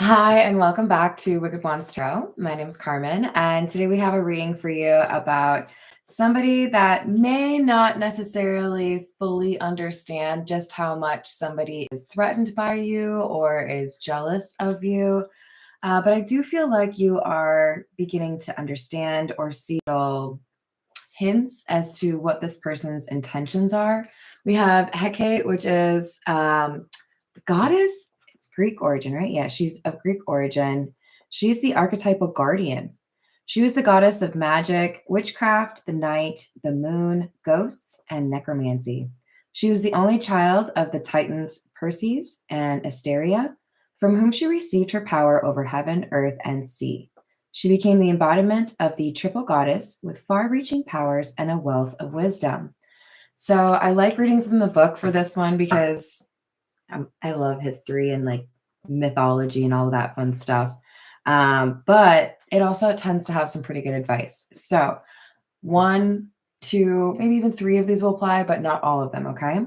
Hi, and welcome back to Wicked Wands Tarot. My name is Carmen, and today we have a reading for you about somebody that may not necessarily fully understand just how much somebody is threatened by you or is jealous of you. But I do feel like you are beginning to understand or see little hints as to what this person's intentions are. We have Hecate, which is the goddess. It's Greek origin, right? Yeah, she's of Greek origin. She's the archetypal guardian. She was the goddess of magic, witchcraft, the night, the moon, ghosts, and necromancy. She was the only child of the Titans Perses and Asteria, from whom she received her power over heaven, earth, and sea. She became the embodiment of the triple goddess with far reaching powers and a wealth of wisdom. So I like reading from the book for this one because I love history and like mythology and all of that fun stuff. But it also tends to have some pretty good advice. So one, two, maybe even three of these will apply, but not all of them. Okay.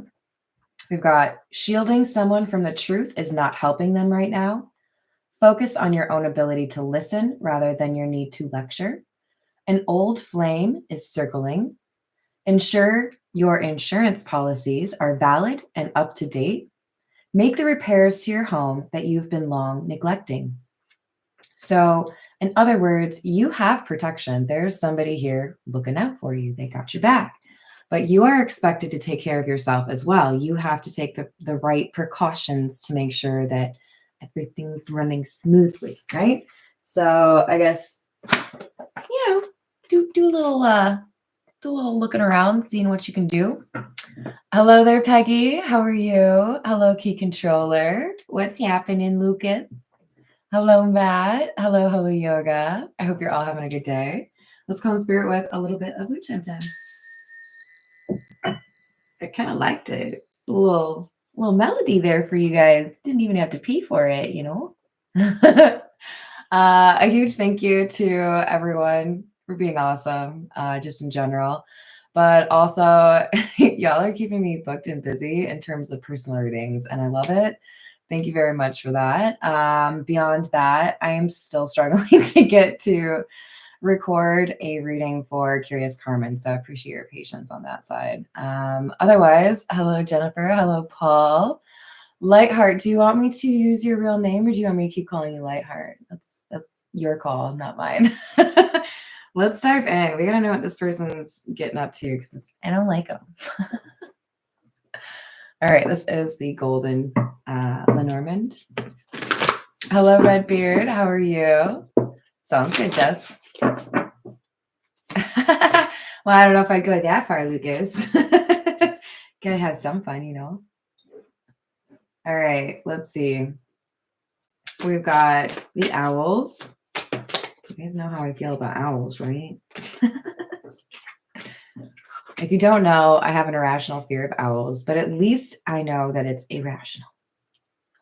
We've got shielding someone from the truth is not helping them right now. Focus on your own ability to listen rather than your need to lecture. An old flame is circling. Ensure your insurance policies are valid and up to date. Make the repairs to your home that you've been long neglecting. So, in other words, you have protection. There's somebody here looking out for you. They got your back. But you are expected to take care of yourself as well. You have to take the right precautions to make sure that everything's running smoothly, right? So I guess, do a little looking around, seeing what you can do. Hello there, Peggy. How are you? Hello, Key Controller. What's happening, Lucas? Hello, Matt. Hello, Yoga. I hope you're all having a good day. Let's call in spirit with a little bit of moon chime time. I kind of liked it. A little melody there for you guys. Didn't even have to pee for it, you know? A huge thank you to everyone for being awesome, just in general. But also, y'all are keeping me booked and busy in terms of personal readings, and I love it. Thank you very much for that. Beyond that, I am still struggling to get to record a reading for Curious Carmen, so I appreciate your patience on that side. Otherwise, hello, Jennifer. Hello, Paul. Lightheart, do you want me to use your real name or do you want me to keep calling you Lightheart? That's your call, not mine. Let's dive in. We gotta know what this person's getting up to because I don't like them. All right, this is the Golden Lenormand. Hello, Redbeard. How are you? Sounds good, Jess. Well, I don't know if I'd go that far, Lucas. Gotta have some fun, you know. All right, let's see. We've got the owls. You guys know how I feel about owls, right? If you don't know, I have an irrational fear of owls, but at least I know that it's irrational.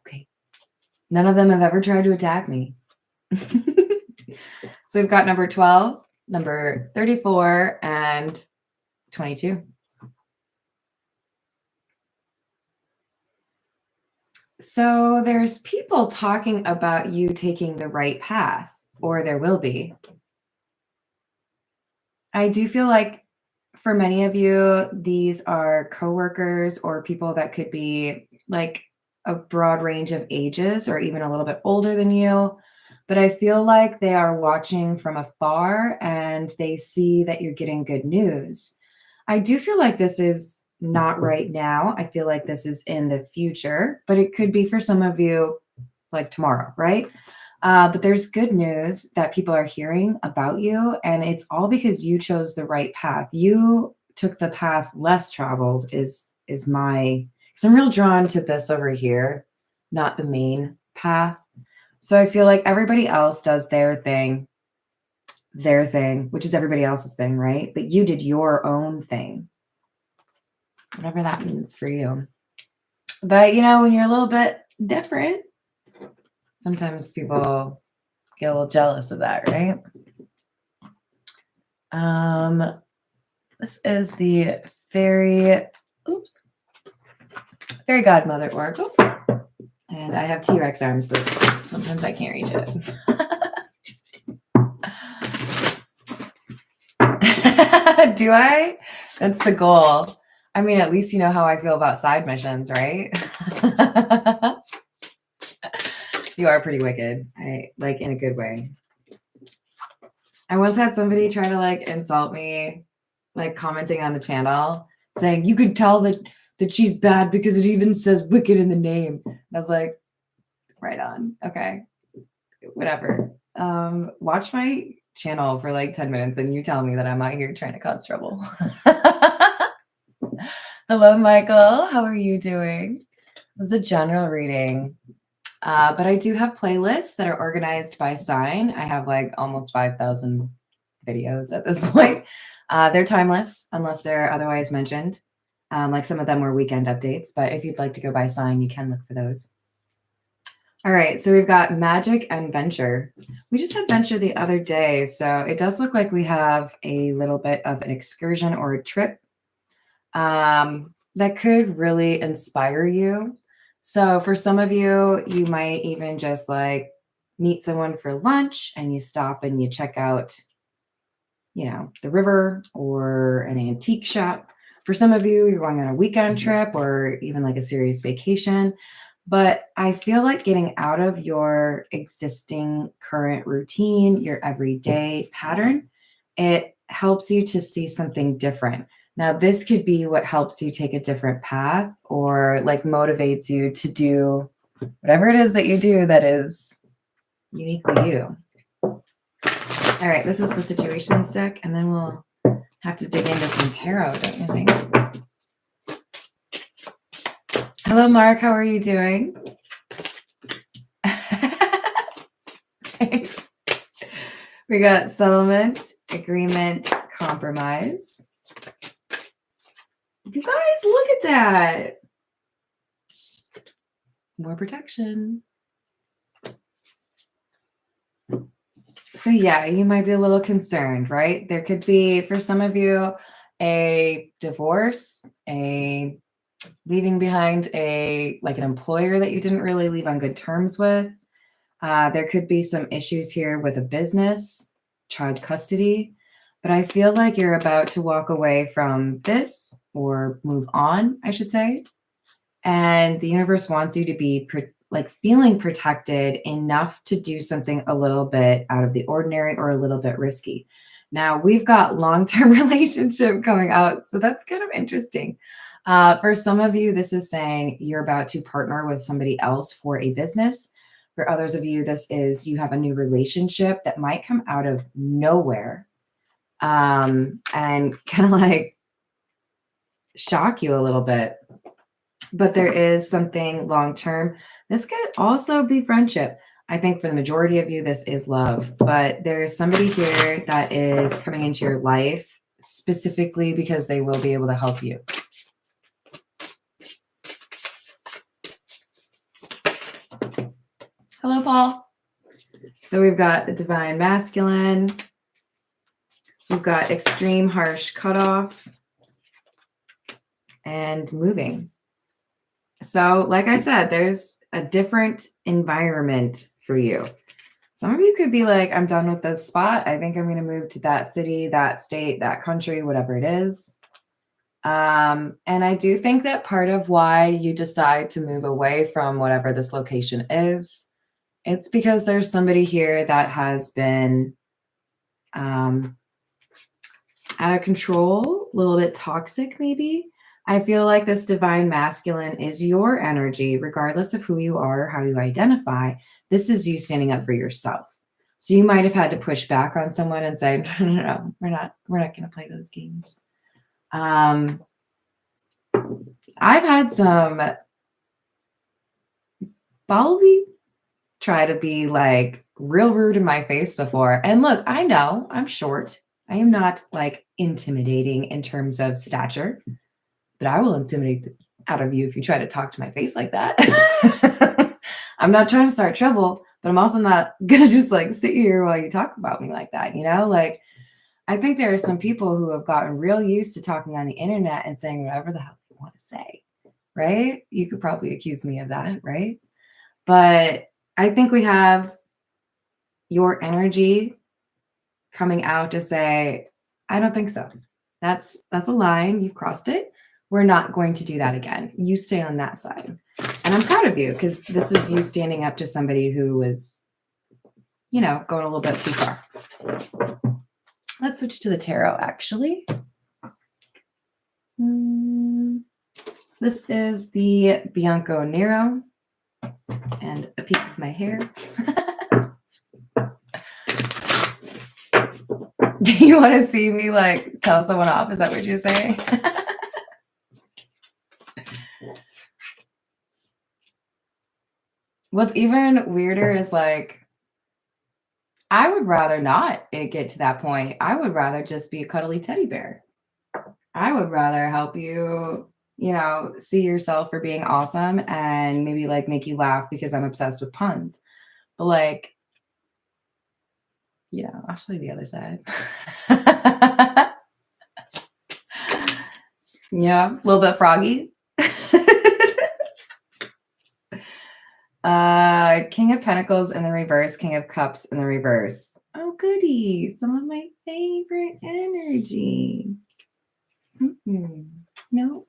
Okay. None of them have ever tried to attack me. So we've got number 12, number 34, and 22. So there's people talking about you taking the right path, or there will be. I do feel like for many of you, these are coworkers or people that could be like a broad range of ages or even a little bit older than you. But I feel like they are watching from afar and they see that you're getting good news. I do feel like this is not right now. I feel like this is in the future, but it could be for some of you like tomorrow, right? But there's good news that people are hearing about you, and it's all because you chose the right path. You took the path less traveled, is my, because I'm real drawn to this over here, not the main path. So I feel like everybody else does their thing, which is everybody else's thing, right? But you did your own thing, whatever that means for you. But when you're a little bit different, sometimes people get a little jealous of that, right? This is the fairy godmother oracle. I And I have T-Rex arms, so sometimes I can't reach it. Do I? That's the goal. I mean, at least you know how I feel about side missions, right? You are pretty wicked. I like in a good way. I once had somebody try to like insult me, like commenting on the channel, saying you could tell that she's bad because it even says wicked in the name. And I was like, right on. Okay. Whatever. Watch my channel for like 10 minutes and you tell me that I'm out here trying to cause trouble. Hello, Michael. How are you doing? This is a general reading. But I do have playlists that are organized by sign. I have like almost 5,000 videos at this point. They're timeless unless they're otherwise mentioned. Like some of them were weekend updates, but if you'd like to go by sign, you can look for those. All right, so we've got magic and venture. We just had venture the other day, so it does look like we have a little bit of an excursion or a trip that could really inspire you. So for some of you, you might even just like meet someone for lunch and you stop and you check out, you know, the river or an antique shop. For some of you, you're going on a weekend trip or even like a serious vacation. But I feel like getting out of your existing current routine, your everyday pattern, it helps you to see something different. Now, this could be what helps you take a different path or like motivates you to do whatever it is that you do that is uniquely you. All right, this is the situation deck, and then we'll have to dig into some tarot, don't you think? Hello, Mark. How are you doing? Thanks. We got settlement, agreement, compromise. You guys, look at that. More protection. So yeah, you might be a little concerned, right? There could be, for some of you, a divorce, a leaving behind an employer that you didn't really leave on good terms with. There could be some issues here with a business, child custody, but I feel like you're about to walk away from this or move on, I should say. And the universe wants you to be feeling protected enough to do something a little bit out of the ordinary or a little bit risky. Now we've got long-term relationship coming out, so that's kind of interesting. For some of you, this is saying you're about to partner with somebody else for a business. For others of you, this is you have a new relationship that might come out of nowhere and kind of like shock you a little bit. But there is something long-term. This could also be friendship. I think for the majority of you, this is love. But there's somebody here that is coming into your life specifically because they will be able to help you. Hello, Paul. So we've got the divine masculine. We've got extreme harsh cutoff and moving. So like I said, there's a different environment for you. Some of you could be like, I'm done with this spot. I think I'm going to move to that city, that state, that country, whatever it is. And I do think that part of why you decide to move away from whatever this location is, it's because there's somebody here that has been out of control, a little bit toxic maybe. I feel like this divine masculine is your energy, regardless of who you are or how you identify. This is you standing up for yourself. So you might have had to push back on someone and say, no, we're not going to play those games. I've had some ballsy try to be like real rude in my face before. And look, I know I'm short. I am not like intimidating in terms of stature, but I will intimidate the out of you if you try to talk to my face like that. I'm not trying to start trouble, but I'm also not gonna just like sit here while you talk about me like that, you know? Like, I think there are some people who have gotten real used to talking on the internet and saying whatever the hell you want to say, right? You could probably accuse me of that, right? But I think we have your energy coming out to say, I don't think so. That's a line. You've crossed it. We're not going to do that again. You stay on that side. And I'm proud of you because this is you standing up to somebody who was, going a little bit too far. Let's switch to the tarot, actually. This is the Bianco Nero and a piece of my hair. Do you want to see me like tell someone off? Is that what you're saying? What's even weirder is like, I would rather not it get to that point. I would rather just be a cuddly teddy bear. I would rather help you, see yourself for being awesome and maybe like make you laugh because I'm obsessed with puns. But like, I'll show you the other side. Yeah, a little bit froggy. King of Pentacles in the reverse, King of Cups in the reverse. Oh, goody. Some of my favorite energy. No,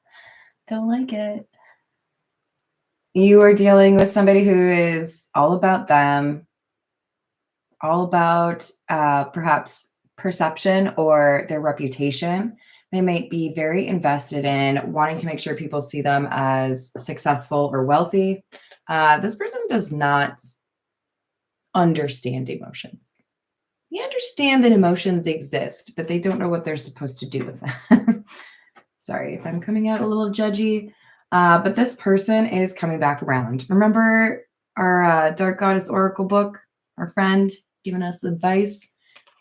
don't like it. You are dealing with somebody who is all about them, all about perhaps perception or their reputation. They might be very invested in wanting to make sure people see them as successful or wealthy. This person does not understand emotions. They understand that emotions exist, but they don't know what they're supposed to do with them. Sorry if I'm coming out a little judgy, but this person is coming back around. Remember our Dark Goddess Oracle book, our friend giving us advice?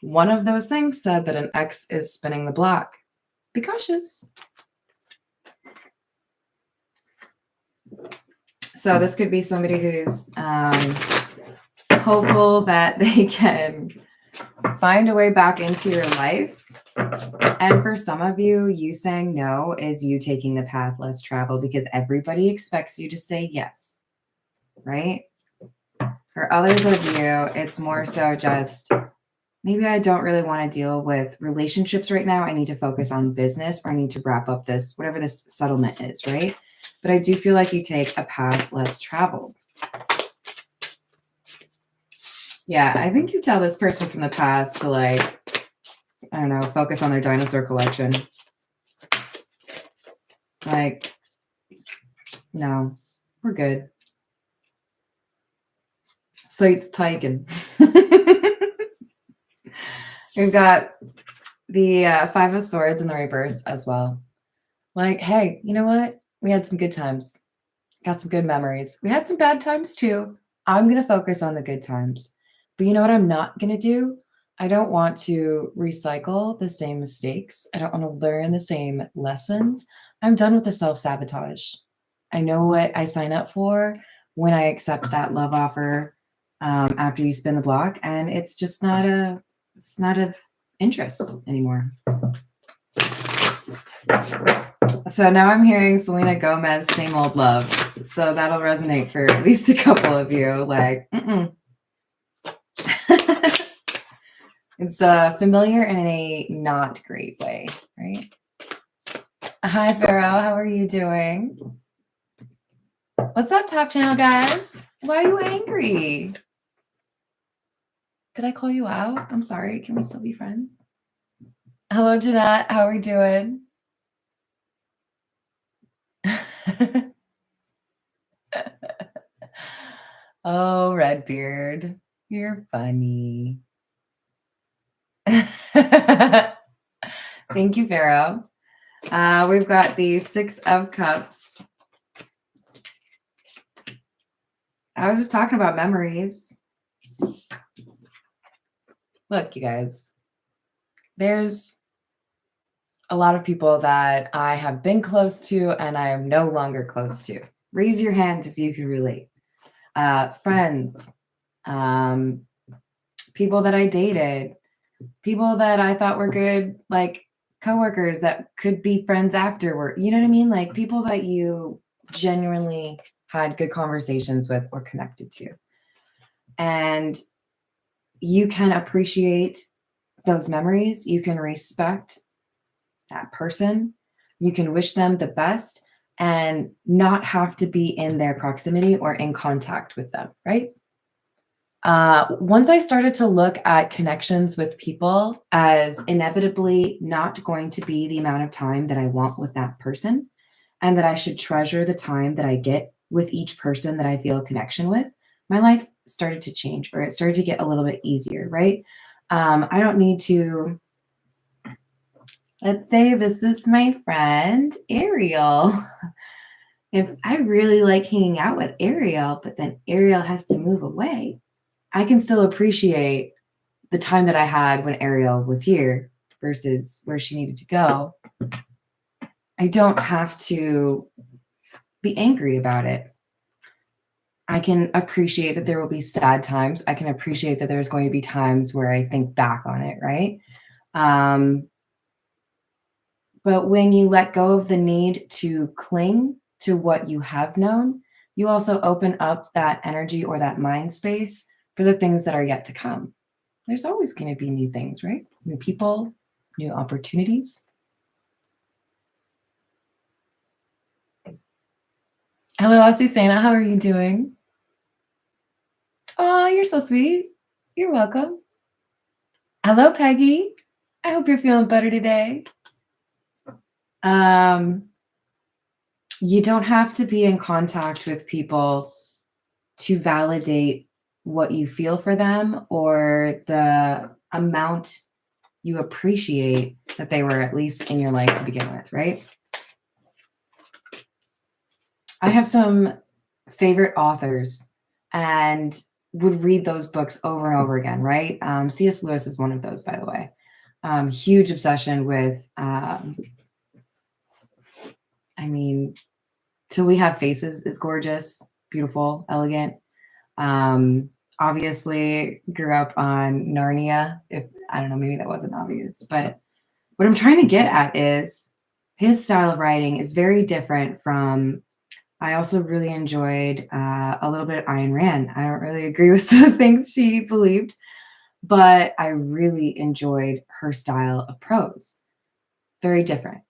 One of those things said that an ex is spinning the block. Be cautious. So this could be somebody who's hopeful that they can find a way back into your life. And for some of you, you saying no is you taking the path less traveled because everybody expects you to say yes, right? For others of you, it's more so just, maybe I don't really want to deal with relationships right now. I need to focus on business, or I need to wrap up this, whatever this settlement is, right? But I do feel like you take a path less traveled. Yeah, I think you tell this person from the past to like, I don't know, focus on their dinosaur collection. Like, no, we're good. So it's taken. We've got the Five of Swords in the reverse as well. Like, hey, you know what? We had some good times. Got some good memories. We had some bad times too. I'm going to focus on the good times. But you know what I'm not going to do? I don't want to recycle the same mistakes. I don't want to learn the same lessons. I'm done with the self-sabotage. I know what I sign up for when I accept that love offer after you spin the block, and it's just not of interest anymore. So now I'm hearing Selena Gomez, Same Old Love. So that'll resonate for at least a couple of you. Like, It's familiar in a not great way, right? Hi, Pharaoh. How are you doing? What's up, Top Channel guys? Why are you angry? Did I call you out? I'm sorry. Can we still be friends? Hello, Jeanette. How are we doing? Oh, Redbeard. You're funny. Thank you, Pharaoh. We've got the Six of Cups. I was just talking about memories. Look, you guys, there's a lot of people that I have been close to and I am no longer close to. Raise your hand if you can relate. Friends, people that I dated, people that I thought were good, like coworkers that could be friends afterward. You know what I mean? Like people that you genuinely had good conversations with, or connected to. And you can appreciate those memories. You can respect that person. You can wish them the best and not have to be in their proximity or in contact with them, right? Once I started to look at connections with people as inevitably not going to be the amount of time that I want with that person, and that I should treasure the time that I get with each person that I feel a connection with, my life started to change, or it started to get a little bit easier, right? I don't need to, let's say this is my friend Ariel. If I really like hanging out with Ariel, but then Ariel has to move away, I can still appreciate the time that I had when Ariel was here versus where she needed to go. I don't have to be angry about it. I can appreciate that there will be sad times. I can appreciate that there's going to be times where I think back on it, right? But when you let go of the need to cling to what you have known, you also open up that energy or that mind space for the things that are yet to come. There's always going to be new things, right? New people, new opportunities. Hello, Asusana. How are you doing? Oh, you're so sweet. You're welcome. Hello, Peggy. I hope you're feeling better today. You don't have to be in contact with people to validate what you feel for them or the amount you appreciate that they were at least in your life to begin with, right? I have some favorite authors and would read those books over and over again, right? C.S. Lewis is one of those, by the way. Huge obsession with, Till We Have Faces is gorgeous, beautiful, elegant. Obviously grew up on Narnia. I don't know, maybe that wasn't obvious, but what I'm trying to get at is his style of writing is very different from, I also really enjoyed a little bit of Ayn Rand. I don't really agree with some of the things she believed, but I really enjoyed her style of prose. Very different.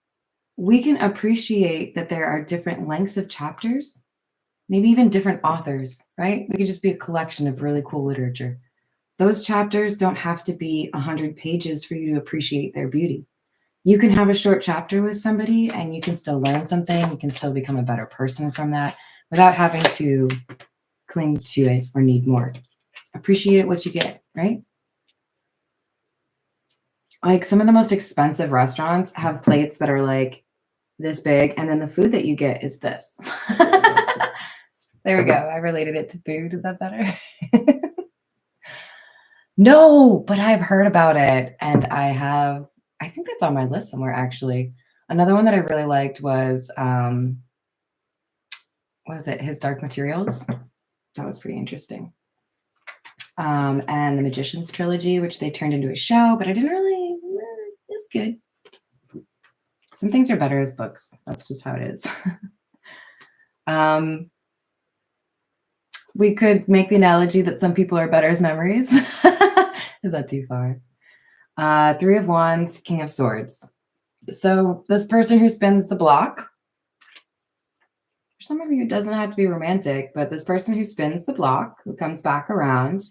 We can appreciate that there are different lengths of chapters, maybe even different authors, right? We could just be a collection of really cool literature. Those chapters don't have to be 100 pages for you to appreciate their beauty. You can have a short chapter with somebody and you can still learn something. You can still become a better person from that without having to cling to it or need more. Appreciate what you get, right? Like some of the most expensive restaurants have plates that are like this big, and then the food that you get is this. There we go. I related it to food. Is that better? No, but I've heard about it. And I think that's on my list somewhere, actually. Another one that I really liked was, what was it? His Dark Materials. That was pretty interesting. And the Magician's Trilogy, which they turned into a show, but I didn't really, it's good. Some things are better as books. That's just how it is. We could make the analogy that some people are better as memories. Is that too far? Three of Wands, King of Swords. So this person who spins the block, for some of you, it doesn't have to be romantic, but this person who spins the block, who comes back around,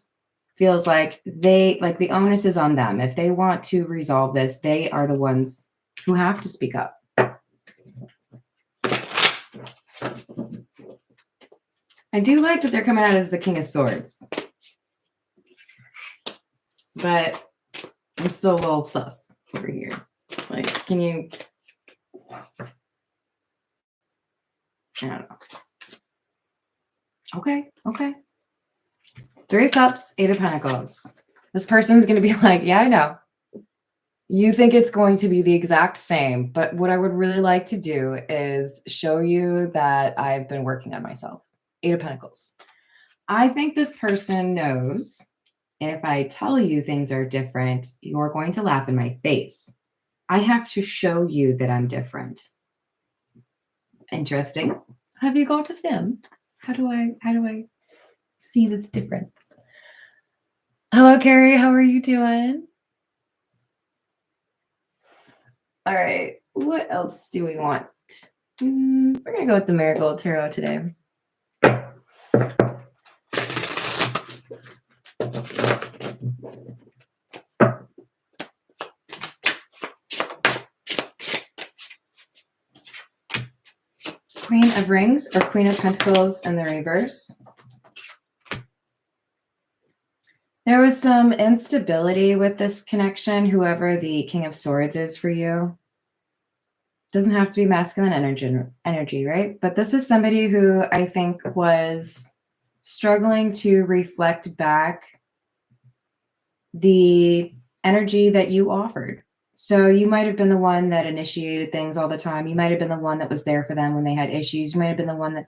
feels like the onus is on them. If they want to resolve this, they are the ones who have to speak up. I do like that they're coming out as the King of Swords, but I'm still a little sus over here. Like, can you? I don't know. Okay. Three of Cups, Eight of Pentacles. This person's going to be like, yeah, I know. You think it's going to be the exact same, but what I would really like to do is show you that I've been working on myself. Eight of Pentacles. I think this person knows if I tell you things are different, you're going to laugh in my face. I have to show you that I'm different. Interesting. Have you got a film? How do I see this difference? Hello, Carrie. How are you doing? All right. What else do we want? We're going to go with the Marigold Tarot today. Queen of Rings or Queen of Pentacles in the reverse. There was some instability with this connection, whoever the King of Swords is for you. Doesn't have to be masculine energy, right? But this is somebody who I think was struggling to reflect back the energy that you offered. So you might have been the one that initiated things all the time. You might have been the one that was there for them when they had issues. You might have been the one that,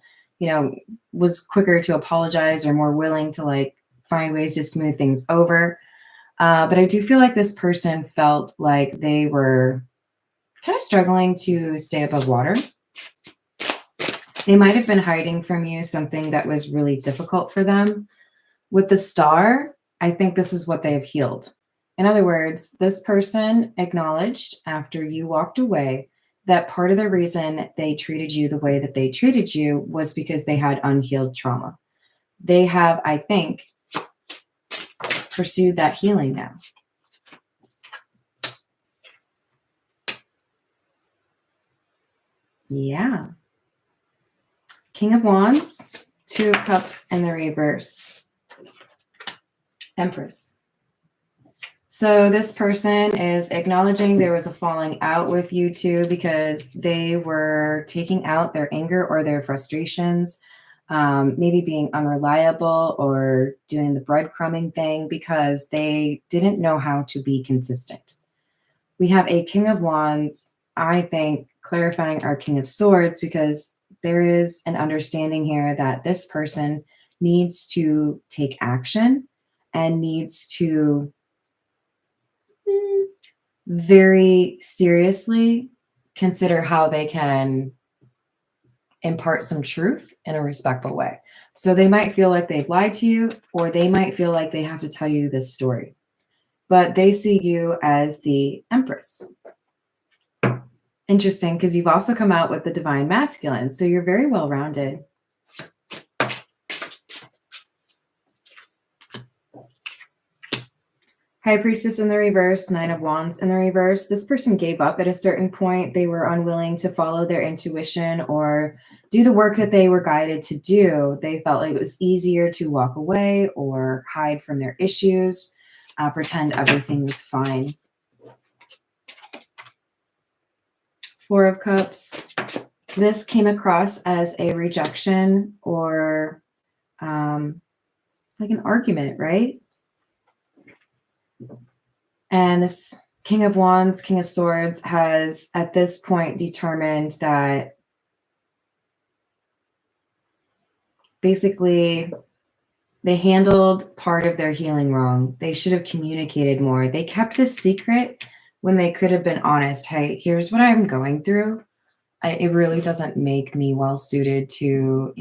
was quicker to apologize or more willing to like find ways to smooth things over. But I do feel like this person felt like they were kind of struggling to stay above water. They might have been hiding from you something that was really difficult for them. With the Star, I think this is what they have healed. In other words, this person acknowledged after you walked away that part of the reason they treated you the way that they treated you was because they had unhealed trauma. They have, I think, pursued that healing now. Yeah. King of Wands, Two of Cups in the reverse. Empress. So this person is acknowledging there was a falling out with you two because they were taking out their anger or their frustrations, maybe being unreliable or doing the breadcrumbing thing because they didn't know how to be consistent. We have a King of Wands, I think, clarifying our King of Swords because there is an understanding here that this person needs to take action and needs to very seriously consider how they can impart some truth in a respectful way. So they might feel like they've lied to you, or they might feel like they have to tell you this story. But they see you as the Empress. Interesting, because you've also come out with the Divine Masculine, so you're very well-rounded. High Priestess in the reverse, Nine of Wands in the reverse. This person gave up at a certain point. They were unwilling to follow their intuition or do the work that they were guided to do. They felt like it was easier to walk away or hide from their issues, pretend everything was fine. Four of Cups. This came across as a rejection or like an argument, right? And this King of Wands, King of Swords has at this point determined that basically they handled part of their healing wrong. They should have communicated more. They kept this secret when they could have been honest. Hey, here's what I'm going through. It really doesn't make me well suited to,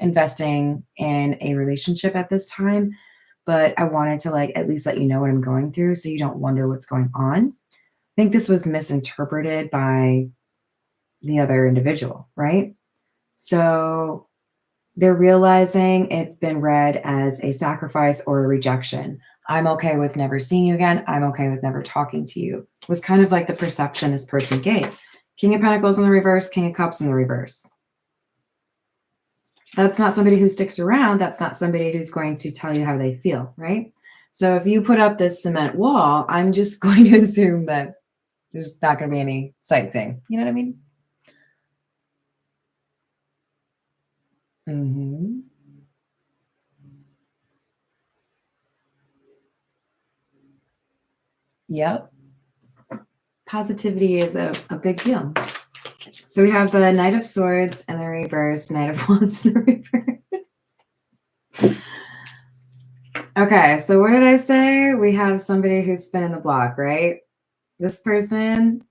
investing in a relationship at this time. But I wanted to at least let you know what I'm going through so you don't wonder what's going on. I think this was misinterpreted by the other individual, right? So they're realizing it's been read as a sacrifice or a rejection. I'm okay with never seeing you again. I'm okay with never talking to you. Was kind of like the perception this person gave. King of Pentacles in the reverse, King of Cups in the reverse. That's not somebody who sticks around. That's not somebody who's going to tell you how they feel, right? So if you put up this cement wall, I'm just going to assume that there's not going to be any sightseeing. You know what I mean? Mm-hmm. Yep. Positivity is a big deal. So we have the Knight of Swords in the reverse, Knight of Wands in the reverse. Okay, so what did I say? We have somebody who's spinning the block, right? This person,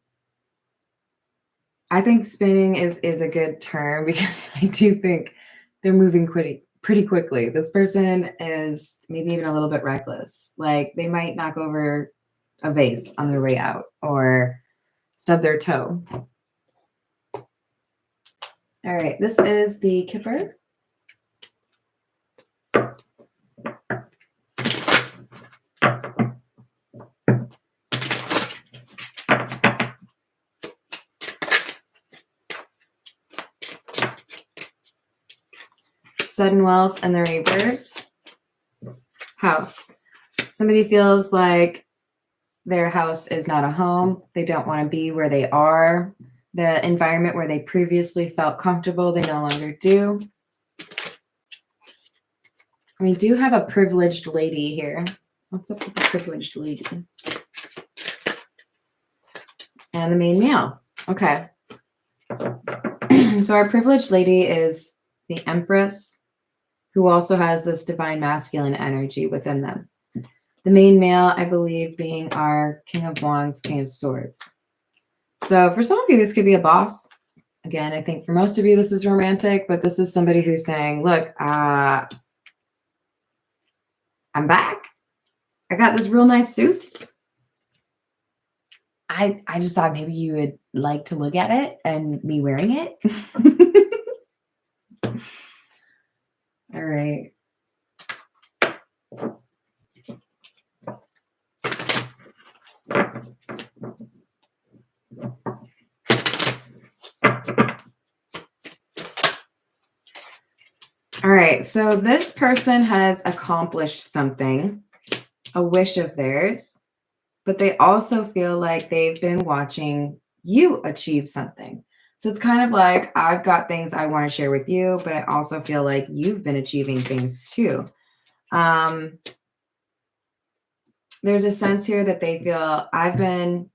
I think spinning is a good term because I do think they're moving pretty quickly. This person is maybe even a little bit reckless. Like they might knock over a vase on their way out or stub their toe. All right, this is the Kipper. Sudden wealth and the reverse. House. Somebody feels like their house is not a home. They don't want to be where they are. The environment where they previously felt comfortable, they no longer do. We do have a privileged lady here. What's up with the privileged lady? And the main male. Okay. So our privileged lady is the Empress, who also has this divine masculine energy within them. The main male, I believe, being our King of Wands, King of Swords. So for some of you, this could be a boss. Again, I think for most of you, this is romantic, but this is somebody who's saying, look, I'm back. I got this real nice suit. I just thought maybe you would like to look at it and me wearing it. All right. All right, so this person has accomplished something, a wish of theirs, but they also feel like they've been watching you achieve something. So it's kind of like, I've got things I want to share with you, but I also feel like you've been achieving things too. There's a sense here that they feel I've been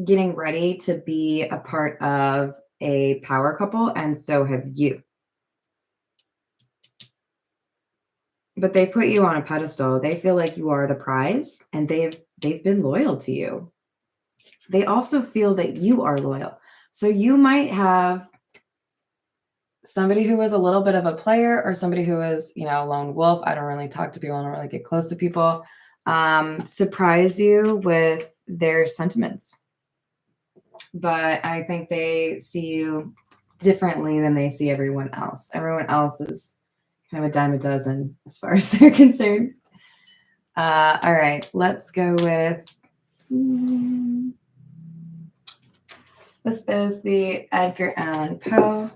getting ready to be a part of a power couple, and so have you. But they put you on a pedestal. They feel like you are the prize, and they've been loyal to you. They also feel that you are loyal. So you might have somebody who is a little bit of a player, or somebody who is, you know, a lone wolf. I don't really talk to people. I don't really get close to people. Surprise you with their sentiments. But I think they see you differently than they see everyone else. Everyone else is kind of a dime a dozen as far as they're concerned. All right, let's go with, this is the Edgar Allan Poe.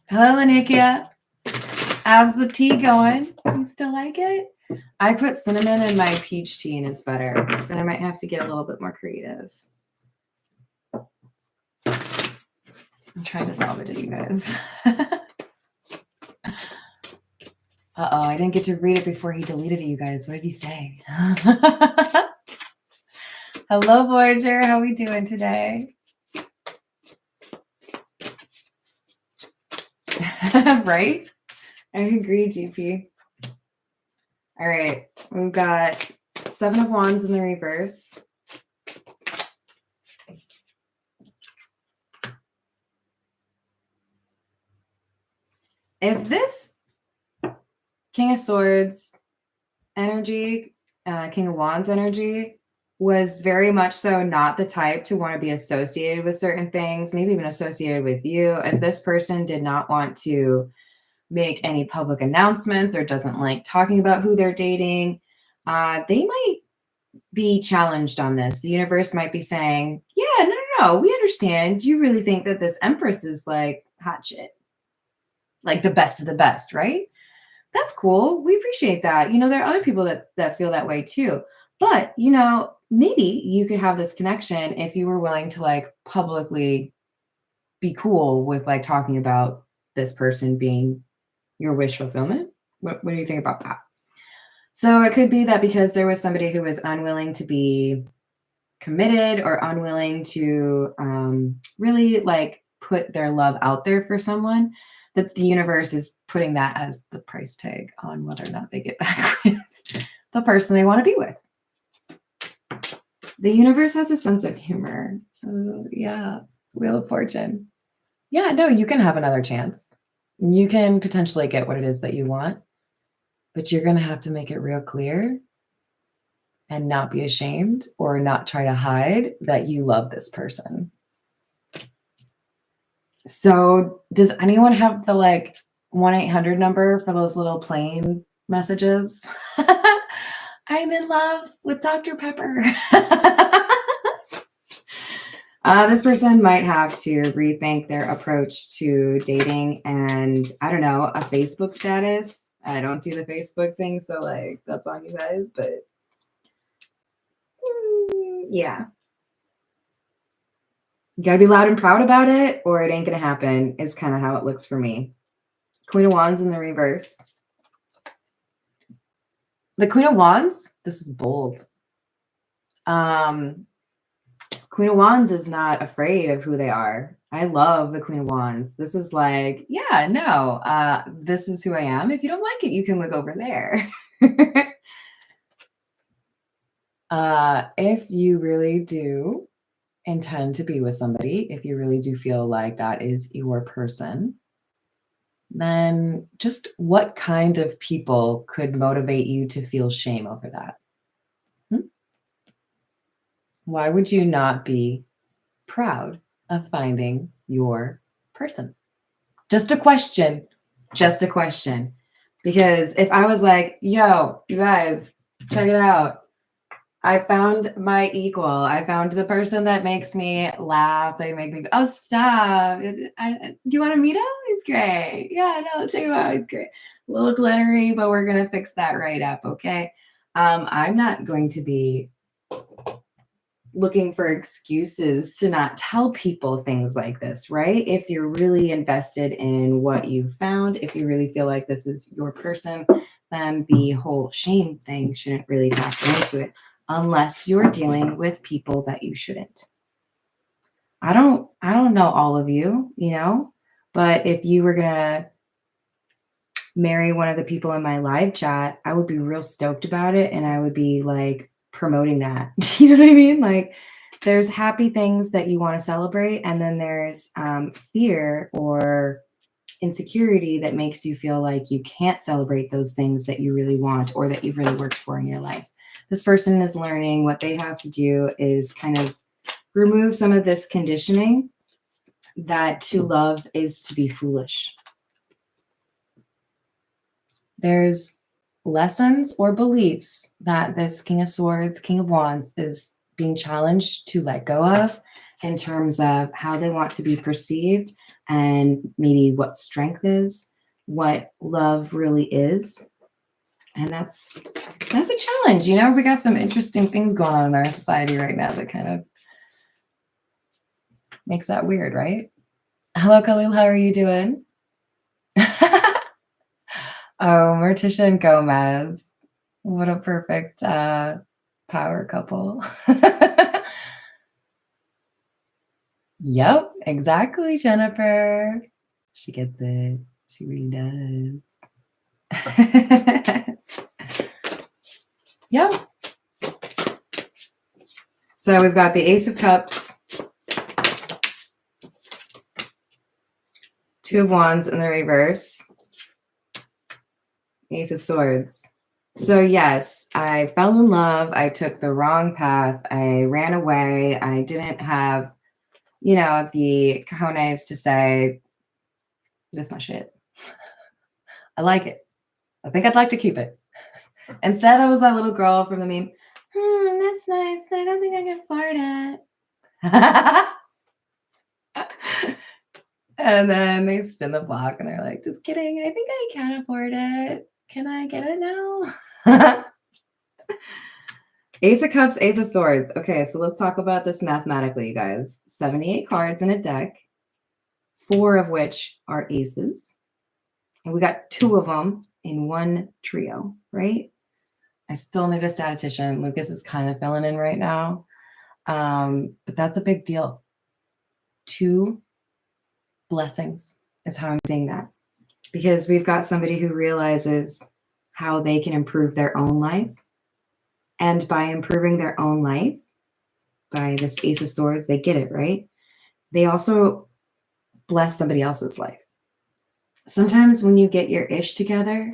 Hello, Lanikia. How's the tea going? You still like it? I put cinnamon in my peach tea and it's better, but I might have to get a little bit more creative. I'm trying to salvage it, you guys. Uh-oh, I didn't get to read it before he deleted it, you guys. What did he say? Hello, Voyager. How are we doing today? Right? I agree, GP. All right. We've got 7 of Wands in the reverse. If this King of Swords energy, King of Wands energy, was very much so not the type to want to be associated with certain things, maybe even associated with you, if this person did not want to make any public announcements or doesn't like talking about who they're dating, they might be challenged on this. The universe might be saying, yeah, no, we understand. You really think that this Empress is like hot shit, like the best of the best, right? That's cool. We appreciate that. You know, there are other people that feel that way too. But, you know, maybe you could have this connection if you were willing to like publicly be cool with like talking about this person being your wish fulfillment. What do you think about that? So it could be that because there was somebody who was unwilling to be committed or unwilling to really like put their love out there for someone, that the universe is putting that as the price tag on whether or not they get back with the person they want to be with. The universe has a sense of humor. Yeah. Wheel of Fortune. Yeah, no, you can have another chance. You can potentially get what it is that you want, but you're going to have to make it real clear and not be ashamed or not try to hide that you love this person. So, does anyone have the like 1-800 number for those little plane messages? I'm in love with Dr. Pepper. This person might have to rethink their approach to dating and, I don't know, a Facebook status. I don't do the Facebook thing, so like that's on you guys, but yeah. You gotta be loud and proud about it, or it ain't gonna happen, is kind of how it looks for me. Queen of Wands in the reverse. The Queen of Wands, this is bold. Queen of Wands is not afraid of who they are. I love the Queen of Wands. This is like, yeah, no, this is who I am. If you don't like it, you can look over there. If you really do intend to be with somebody, if you really do feel like that is your person, then just what kind of people could motivate you to feel shame over that? Why would you not be proud of finding your person? Just a question. Just a question. Because if I was like, yo, you guys, check it out. I found my equal. I found the person that makes me laugh. They make me go, oh, stop. Do you want to meet him? It's great. Yeah, no, check him out. It's great. A little glittery, but we're going to fix that right up. Okay. I'm not going to be looking for excuses to not tell people things like this, right? If you're really invested in what you've found, if you really feel like this is your person, then the whole shame thing shouldn't really factor into it unless you're dealing with people that you shouldn't. I don't know all of you, you know, but if you were going to marry one of the people in my live chat, I would be real stoked about it and I would be like promoting that. You know what I mean? Like there's happy things that you want to celebrate and then there's fear or insecurity that makes you feel like you can't celebrate those things that you really want or that you've really worked for in your life. This person is learning what they have to do is kind of remove some of this conditioning that to love is to be foolish. There's lessons or beliefs that this King of Swords, King of Wands is being challenged to let go of in terms of how they want to be perceived and maybe what strength is, what love really is. And that's a challenge. You know, we got some interesting things going on in our society right now that kind of makes that weird, right? Hello, Khalil. How are you doing? Oh, Morticia and Gomez. What a perfect power couple. Yep, exactly, Jennifer. She gets it. She really does. Yep. So we've got the Ace of Cups, Two of Wands in the reverse, Ace of Swords. So yes, I fell in love. I took the wrong path. I ran away. I didn't have, you know, the cojones to say, this is my shit. I like it. I think I'd like to keep it. Instead, I was that little girl from the meme. That's nice, but I don't think I can afford it. And then they spin the block and they're like, just kidding. I think I can afford it. Can I get it now? Ace of Cups, Ace of Swords. Okay, so let's talk about this mathematically, you guys. 78 cards in a deck, 4 of which are aces. And we got 2 of them in one trio, right? I still need a statistician. Lucas is kind of filling in right now. But that's a big deal. 2 blessings is how I'm saying that. Because we've got somebody who realizes how they can improve their own life. And by improving their own life, by this Ace of Swords, they get it, right? They also bless somebody else's life. Sometimes when you get your ish together,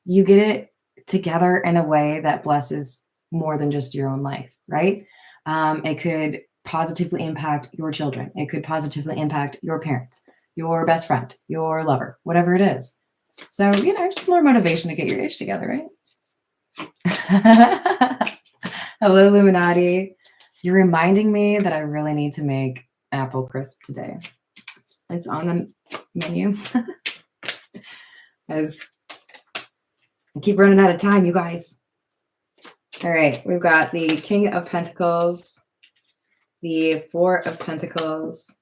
you get it together in a way that blesses more than just your own life, right? It could positively impact your children. It could positively impact your parents, your best friend, your lover, whatever it is. So, just more motivation to get your ish together, right? Hello, Illuminati. You're reminding me that I really need to make apple crisp today. It's on the menu. As I keep running out of time, you guys. All right, we've got the King of Pentacles, the Four of Pentacles,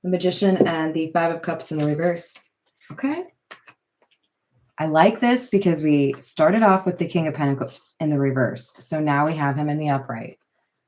the Magician, and the Five of Cups in the reverse. Okay. I like this because we started off with the King of Pentacles in the reverse. So now we have him in the upright.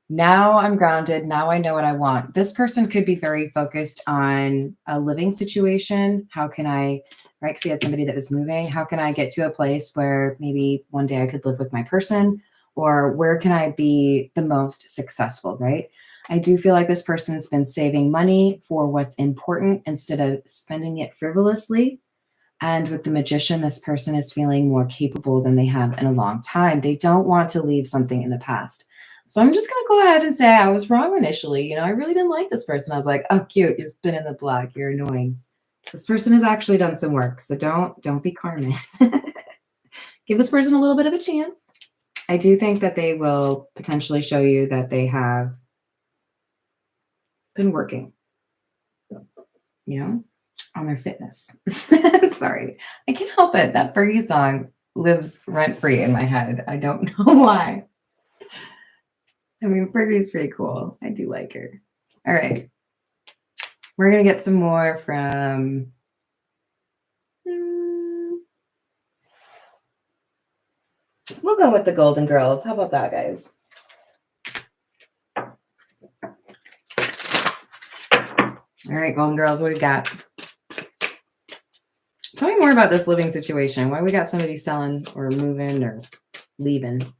Now I'm grounded. Now I know what I want. This person could be very focused on a living situation. How can I, right? Because we had somebody that was moving. How can I get to a place where maybe one day I could live with my person? Or where can I be the most successful, right? I do feel like this person's been saving money for what's important instead of spending it frivolously. And with the Magician, this person is feeling more capable than they have in a long time. They don't want to leave something in the past. So I'm just going to go ahead and say I was wrong initially. I really didn't like this person. I was like, oh, cute. You're spin in the block. You're annoying. This person has actually done some work. So don't be Carmen. Give this person a little bit of a chance. I do think that they will potentially show you that they have been working, on their fitness. Sorry. I can't help it. That Fergie song lives rent-free in my head. I don't know why. I mean, Fergie's pretty cool. I do like her. All right. We're going to get some more from... We'll go with the Golden Girls. How about that, guys? All right, Golden Girls, what do we got? Tell me more about this living situation. Why we got somebody selling or moving or leaving?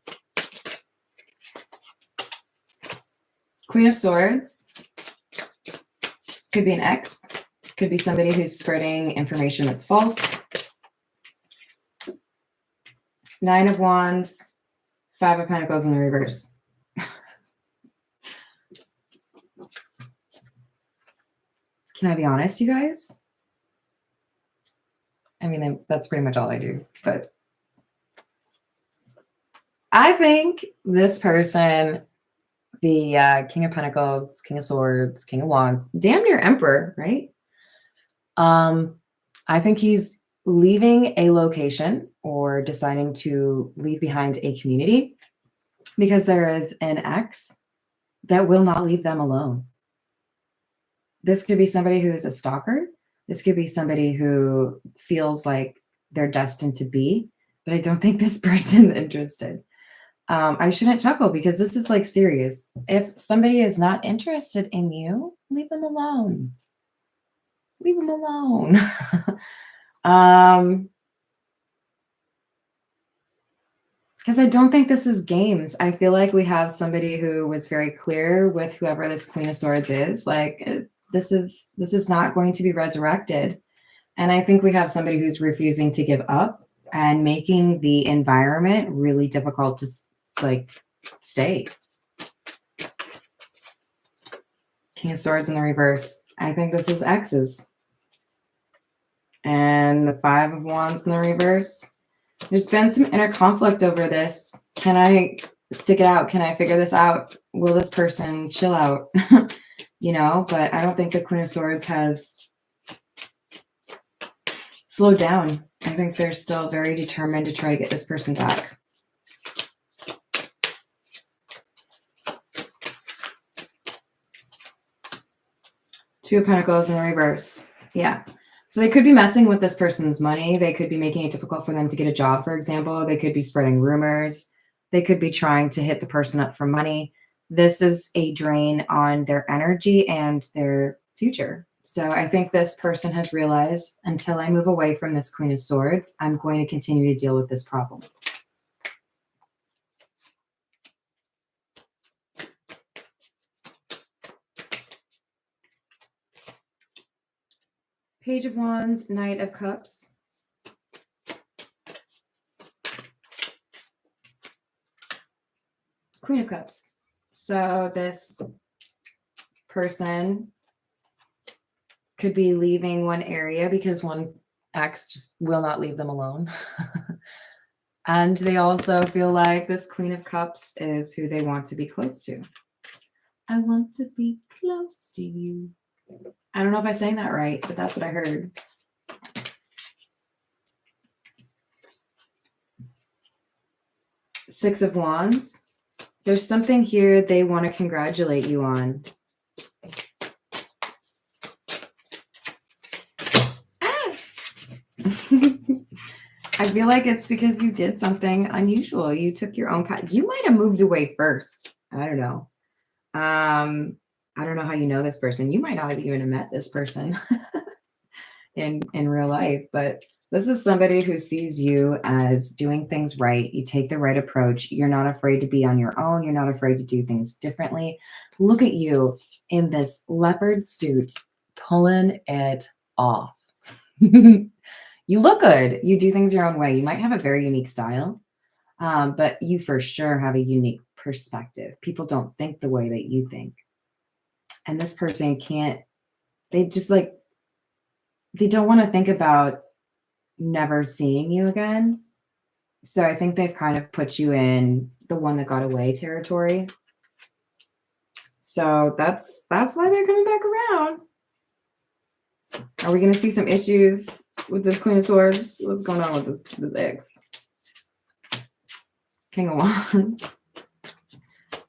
Queen of Swords. Could be an ex. Could be somebody who's spreading information that's false. Nine of Wands. Five of Pentacles in the reverse. Can I be honest, you guys? I mean, that's pretty much all I do. But I think this person, the King of Pentacles, King of Swords, King of Wands, damn near Emperor, right? I think he's leaving a location or deciding to leave behind a community because there is an ex that will not leave them alone. This could be somebody who's a stalker. This could be somebody who feels like they're destined to be, but I don't think this person's interested. I shouldn't chuckle because this is like serious. If somebody is not interested in you, leave them alone. Leave them alone. Because I don't think this is games. I feel like we have somebody who was very clear with whoever this Queen of Swords is. Like, this is not going to be resurrected. And I think we have somebody who's refusing to give up and making the environment really difficult to stay. King of Swords in the reverse. I think this is exes. And the Five of Wands in the reverse. There's been some inner conflict over this. Can I stick it out? Can I figure this out? Will this person chill out? But I don't think the Queen of Swords has slowed down. I think they're still very determined to try to get this person back. Two of Pentacles in the reverse. Yeah. So they could be messing with this person's money. They could be making it difficult for them to get a job, for example. They could be spreading rumors. They could be trying to hit the person up for money. This is a drain on their energy and their future. So I think this person has realized, until I move away from this Queen of Swords, I'm going to continue to deal with this problem. Page of Wands, Knight of Cups. Queen of Cups. So this person could be leaving one area because one ex just will not leave them alone. And they also feel like this Queen of Cups is who they want to be close to. I want to be close to you. I don't know if I sang that right, but that's what I heard. Six of Wands. There's something here they want to congratulate you on. Ah! I feel like it's because you did something unusual. You took your own path. You might have moved away first. I don't know. I don't know how you know this person. You might not have even met this person in real life, but this is somebody who sees you as doing things right. You take the right approach. You're not afraid to be on your own. You're not afraid to do things differently. Look at you in this leopard suit, pulling it off. You look good. You do things your own way. You might have a very unique style, but you for sure have a unique perspective. People don't think the way that you think. And this person can't, they just like, they don't want to think about never seeing you again. So I think they've kind of put you in the one that got away territory. So that's why they're coming back around. Are we going to see some issues with this Queen of Swords? What's going on with this ex? King of Wands.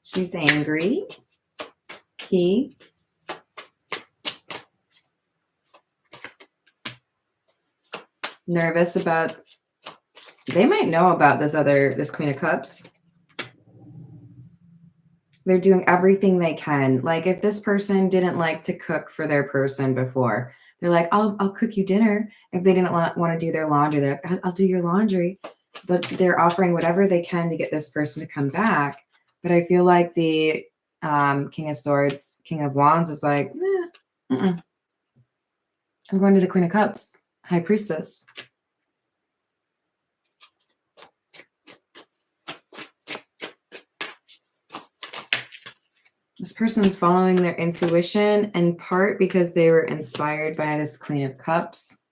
She's angry. He. Nervous about, they might know about this Queen of Cups. They're doing everything they can. Like if this person didn't like to cook for their person before, they're like, I'll cook you dinner. If they didn't want to do their laundry, they're like, I'll do your laundry. But they're offering whatever they can to get this person to come back. But I feel like the King of Swords, King of Wands is like, I'm going to the Queen of Cups, High Priestess. This person is following their intuition in part because they were inspired by this Queen of Cups.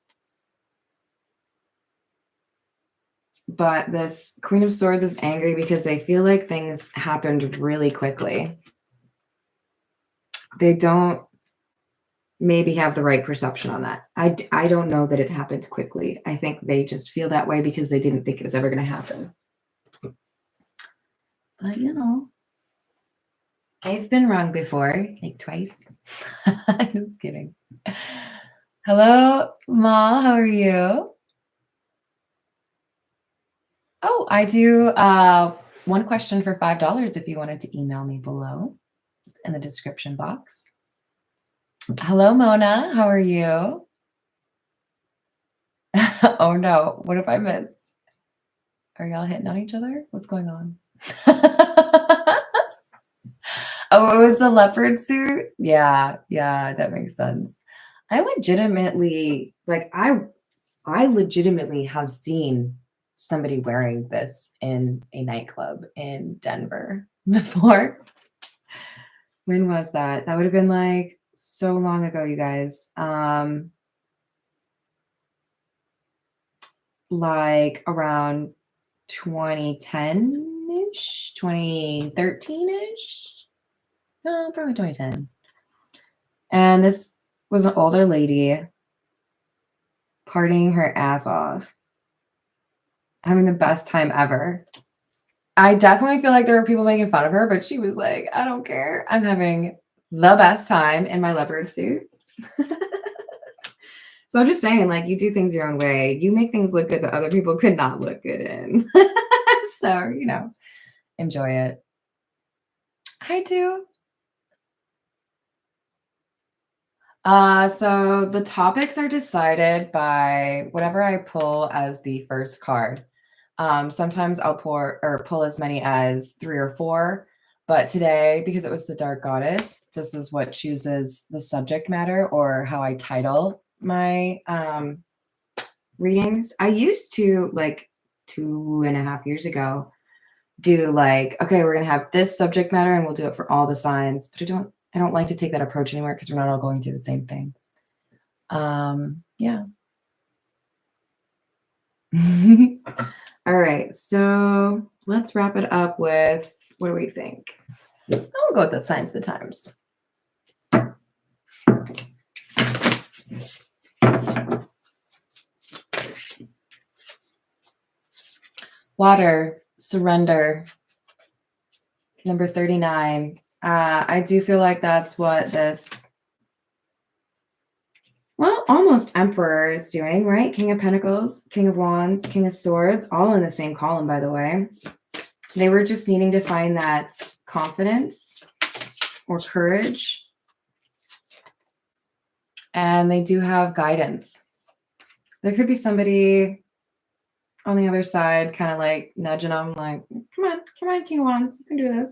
But this Queen of Swords is angry because they feel like things happened really quickly. They don't maybe have the right perception on that. I don't know that it happened quickly. I think they just feel that way because they didn't think it was ever going to happen. But you know, I've been wrong before, like twice. Just kidding. Hello, Mal. How are you? Oh, I do one question for $5 if you wanted to email me below. It's in the description box. Hello, Mona. How are you? Oh, no. What have I missed? Are y'all hitting on each other? What's going on? Oh, it was the leopard suit? Yeah, that makes sense. I legitimately, like, I legitimately have seen somebody wearing this in a nightclub in Denver before. When was that? That would have been like so long ago, you guys. Like around 2010-ish, 2013-ish. No, probably 2010. And this was an older lady partying her ass off, having the best time ever. I definitely feel like there were people making fun of her, but she was like, I don't care. I'm having the best time in my leopard suit. So I'm just saying, like, you do things your own way. You make things look good that other people could not look good in. So, you know, enjoy it. I do. So the topics are decided by whatever I pull as the first card. Sometimes I'll pull as many as 3 or 4, but today, because it was the Dark Goddess, this is what chooses the subject matter or how I title my readings. I used to, like 2.5 years ago, do like, okay, we're gonna have this subject matter and we'll do it for all the signs. But I don't like to take that approach anymore because we're not all going through the same thing. Yeah. All right, so let's wrap it up with, what do we think? I'll go with the signs of the times. Water, surrender, number 39. I do feel like that's what this, well, almost Emperor is doing, right? King of Pentacles, King of Wands, King of Swords, all in the same column, by the way. They were just needing to find that confidence or courage. And they do have guidance. There could be somebody on the other side kind of like nudging them, like, come on, King of Wands, you can do this.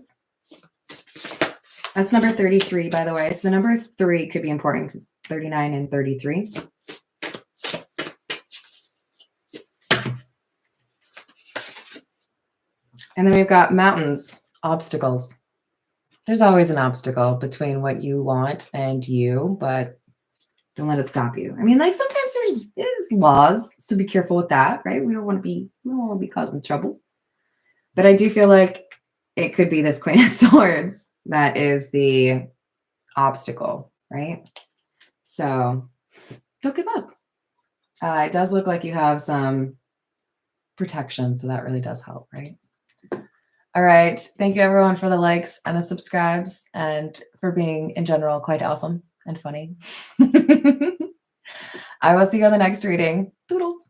That's number 33, by the way. So the number 3 could be important to 39 and 33. And then we've got mountains, obstacles. There's always an obstacle between what you want and you, but don't let it stop you. I mean, like sometimes there's laws, so be careful with that, right? We don't want to be causing trouble. But I do feel like it could be this Queen of Swords that is the obstacle, right? So don't give up. It does look like you have some protection, so that really does help, right? All right. Thank you, everyone, for the likes and the subscribes and for being, in general, quite awesome and funny. I will see you on the next reading. Toodles.